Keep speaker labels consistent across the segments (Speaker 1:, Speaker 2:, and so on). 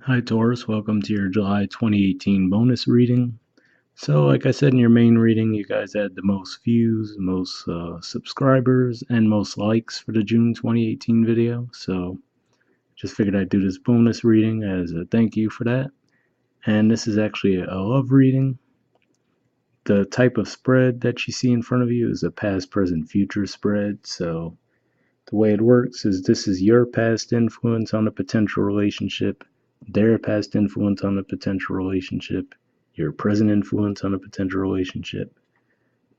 Speaker 1: Hi Taurus, welcome to your July 2018 bonus reading. So, like I said in your main reading, you guys had the most views, most subscribers, and most likes for the June 2018 video. So, just figured I'd do this bonus reading as a thank you for that. And this is actually a love reading. The type of spread that you see in front of you is a past, present, future spread. So, the way it works is this is your past influence on a potential relationship, their past influence on a potential relationship, your present influence on a potential relationship,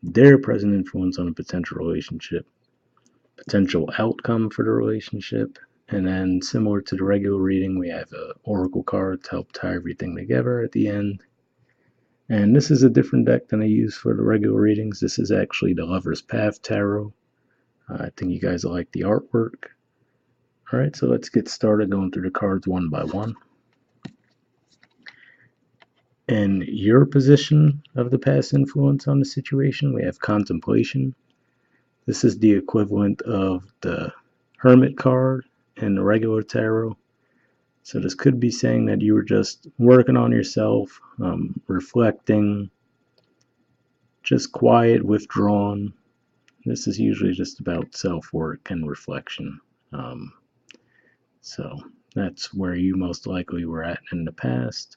Speaker 1: their present influence on a potential relationship, potential outcome for the relationship, and then similar to the regular reading, we have an oracle card to help tie everything together at the end. And this is a different deck than I use for the regular readings. This is actually the Lover's Path Tarot. I think you guys will like the artwork. Alright, so let's get started going through the cards one by one. In your position of the past influence on the situation, we have contemplation. This is the equivalent of the Hermit card in the regular tarot. So this could be saying that you were just working on yourself, reflecting, just quiet, withdrawn. This is usually just about self-work and reflection. So that's where you most likely were at in the past.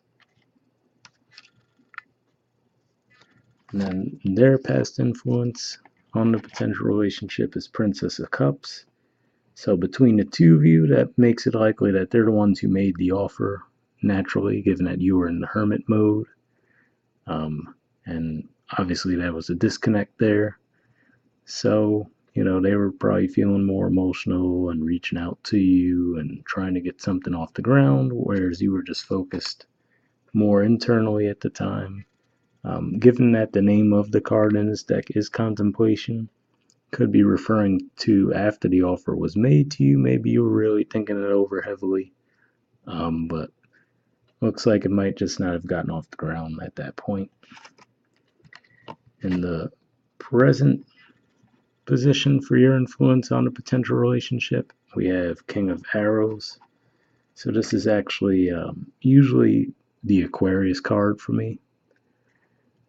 Speaker 1: And then their past influence on the potential relationship is Princess of Cups. So between the two of you, that makes it likely that they're the ones who made the offer naturally, given that you were in the hermit mode. And obviously that was a disconnect there. So, they were probably feeling more emotional and reaching out to you and trying to get something off the ground, whereas you were just focused more internally at the time. Given that the name of the card in this deck is Contemplation, could be referring to after the offer was made to you. Maybe you were really thinking it over heavily, but looks like it might just not have gotten off the ground at that point. In the present position for your influence on a potential relationship, we have King of Arrows. So this is actually usually the Aquarius card for me.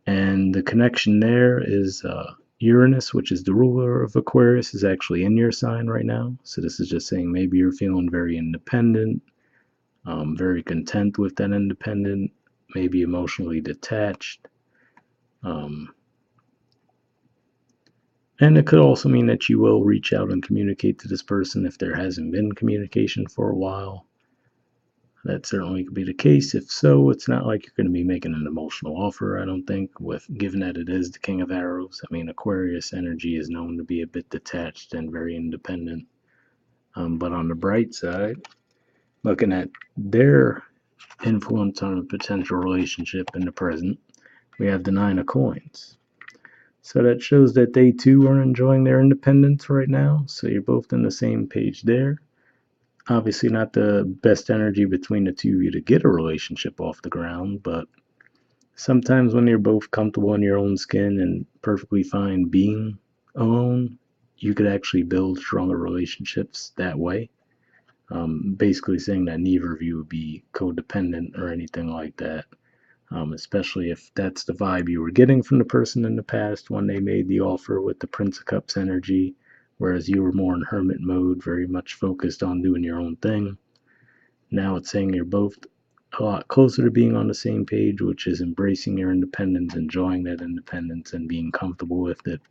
Speaker 1: And the connection there is Uranus, which is the ruler of Aquarius, is actually in your sign right now. So this is just saying maybe you're feeling very independent, very content with that independent, maybe emotionally detached. And it could also mean that you will reach out and communicate to this person if there hasn't been communication for a while. That certainly could be the case. If so, it's not like you're going to be making an emotional offer, I don't think, given that it is the King of Arrows. I mean, Aquarius energy is known to be a bit detached and very independent. But on the bright side, looking at their influence on a potential relationship in the present, we have the Nine of Coins. So that shows that they too are enjoying their independence right now. So you're both on the same page there. Obviously not the best energy between the two of you to get a relationship off the ground, but sometimes when you're both comfortable in your own skin and perfectly fine being alone, you could actually build stronger relationships that way. Basically saying that neither of you would be codependent or anything like that. Especially if that's the vibe you were getting from the person in the past when they made the offer with the Prince of Cups energy, whereas you were more in hermit mode, very much focused on doing your own thing. Now it's saying you're both a lot closer to being on the same page, which is embracing your independence, enjoying that independence, and being comfortable with it.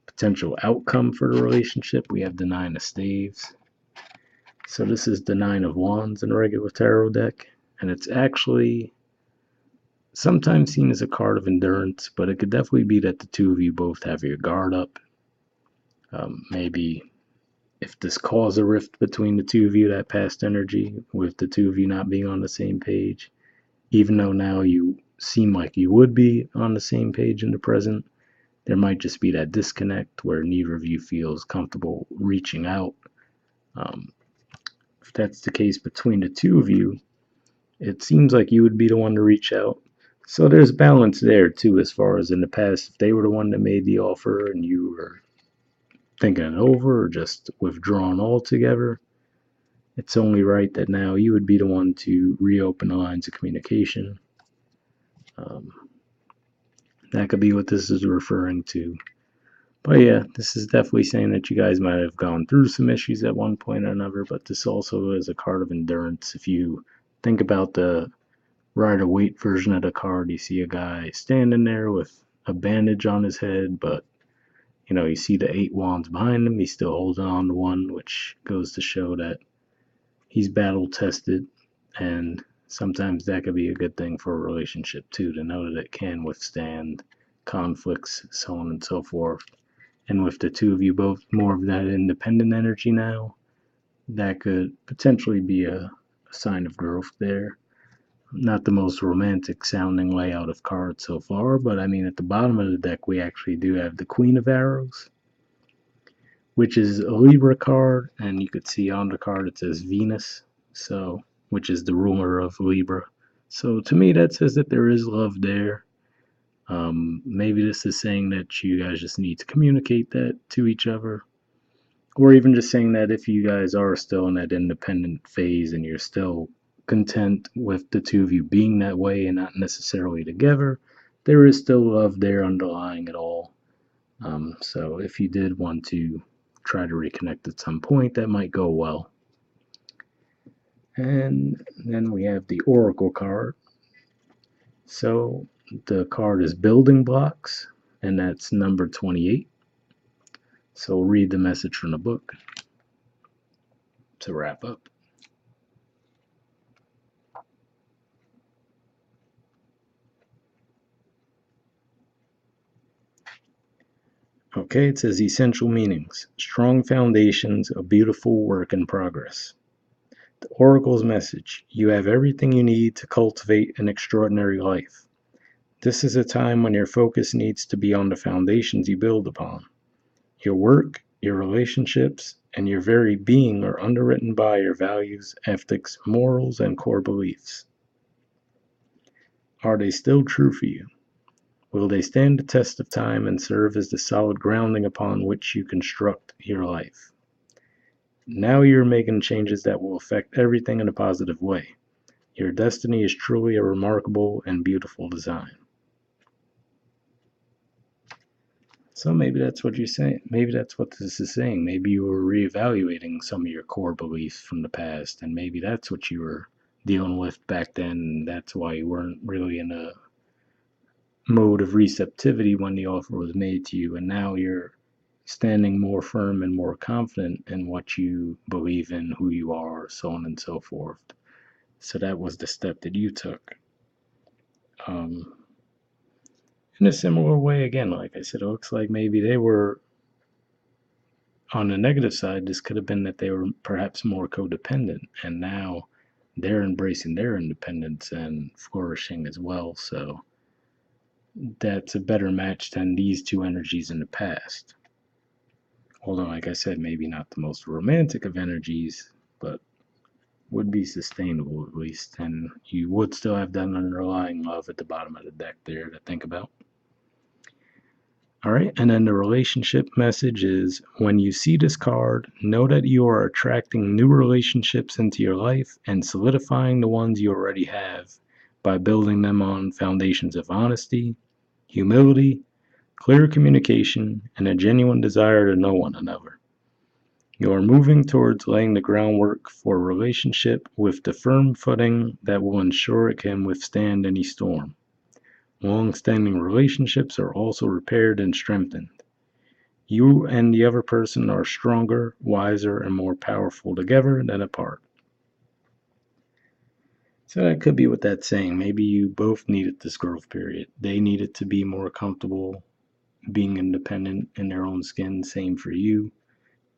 Speaker 1: Potential outcome for the relationship, we have the Nine of Staves. So this is the Nine of Wands in a regular tarot deck. And it's actually sometimes seen as a card of endurance, but it could definitely be that the two of you both have your guard up. Maybe if this caused a rift between the two of you, that past energy, with the two of you not being on the same page, even though now you seem like you would be on the same page in the present, there might just be that disconnect where neither of you feels comfortable reaching out. If that's the case between the two of you, it seems like you would be the one to reach out. So there's balance there too, as far as in the past, if they were the one that made the offer and you were thinking it over or just withdrawn altogether, it's only right that now you would be the one to reopen the lines of communication. Um, that could be what this is referring to. But yeah, this is definitely saying that you guys might have gone through some issues at one point or another, but this also is a card of endurance. If you think about the Rider Waite version of the card, you see a guy standing there with a bandage on his head, but you see the 8 wands behind him. He's still holding on to one, which goes to show that he's battle tested, and sometimes that could be a good thing for a relationship too, to know that it can withstand conflicts, so on and so forth. And with the two of you both more of that independent energy now, that could potentially be a sign of growth there. Not the most romantic sounding layout of cards so far, but I mean, at the bottom of the deck, we actually do have the Queen of Arrows, which is a Libra card, and you could see on the card it says Venus, so which is the ruler of Libra. So to me, that says that there is love there. Maybe this is saying that you guys just need to communicate that to each other, or even just saying that if you guys are still in that independent phase and you're still content with the two of you being that way and not necessarily together, there is still love there underlying it all. So if you did want to try to reconnect at some point, that might go well. And then we have the Oracle card. So the card is Building Blocks, and that's number 28. So we'll read the message from the book to wrap up. Okay, it says essential meanings. Strong foundations, a beautiful work in progress. The Oracle's message. You have everything you need to cultivate an extraordinary life. This is a time when your focus needs to be on the foundations you build upon. Your work, your relationships, and your very being are underwritten by your values, ethics, morals, and core beliefs. Are they still true for you? Will they stand the test of time and serve as the solid grounding upon which you construct your life? Now you're making changes that will affect everything in a positive way. Your destiny is truly a remarkable and beautiful design. So maybe that's what you're saying. Maybe that's what this is saying. Maybe you were reevaluating some of your core beliefs from the past, and maybe that's what you were dealing with back then. And that's why you weren't really in a mode of receptivity when the offer was made to you. And now you're standing more firm and more confident in what you believe in, who you are, so on and so forth. So that was the step that you took. Um, in a similar way, again, like I said, it looks like maybe they were on the negative side. This could have been that they were perhaps more codependent, and now they're embracing their independence and flourishing as well. So that's a better match than these two energies in the past. Although, like I said, maybe not the most romantic of energies, but would be sustainable at least, and you would still have that underlying love at the bottom of the deck there to think about. All right, and then the relationship message is when you see this card, know that you are attracting new relationships into your life and solidifying the ones you already have by building them on foundations of honesty, humility, clear communication, and a genuine desire to know one another. You are moving towards laying the groundwork for a relationship with the firm footing that will ensure it can withstand any storm. Long-standing relationships are also repaired and strengthened. You and the other person are stronger, wiser, and more powerful together than apart. So that could be what that's saying. Maybe you both needed this growth period. They needed to be more comfortable being independent in their own skin. Same for you.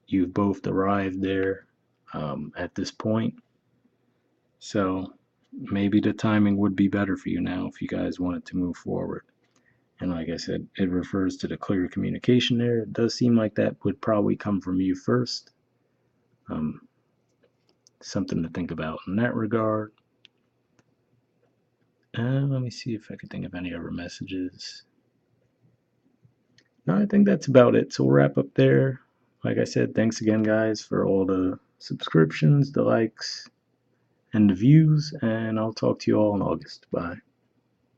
Speaker 1: You've both arrived there at this point. So maybe the timing would be better for you now if you guys wanted to move forward. And like I said, it refers to the clear communication there. It does seem like that would probably come from you first. Something to think about in that regard. Let me see if I can think of any other messages. No, I think that's about it. So we'll wrap up there. Like I said, thanks again, guys, for all the subscriptions, the likes, and the views, and I'll talk to you all in August. Bye.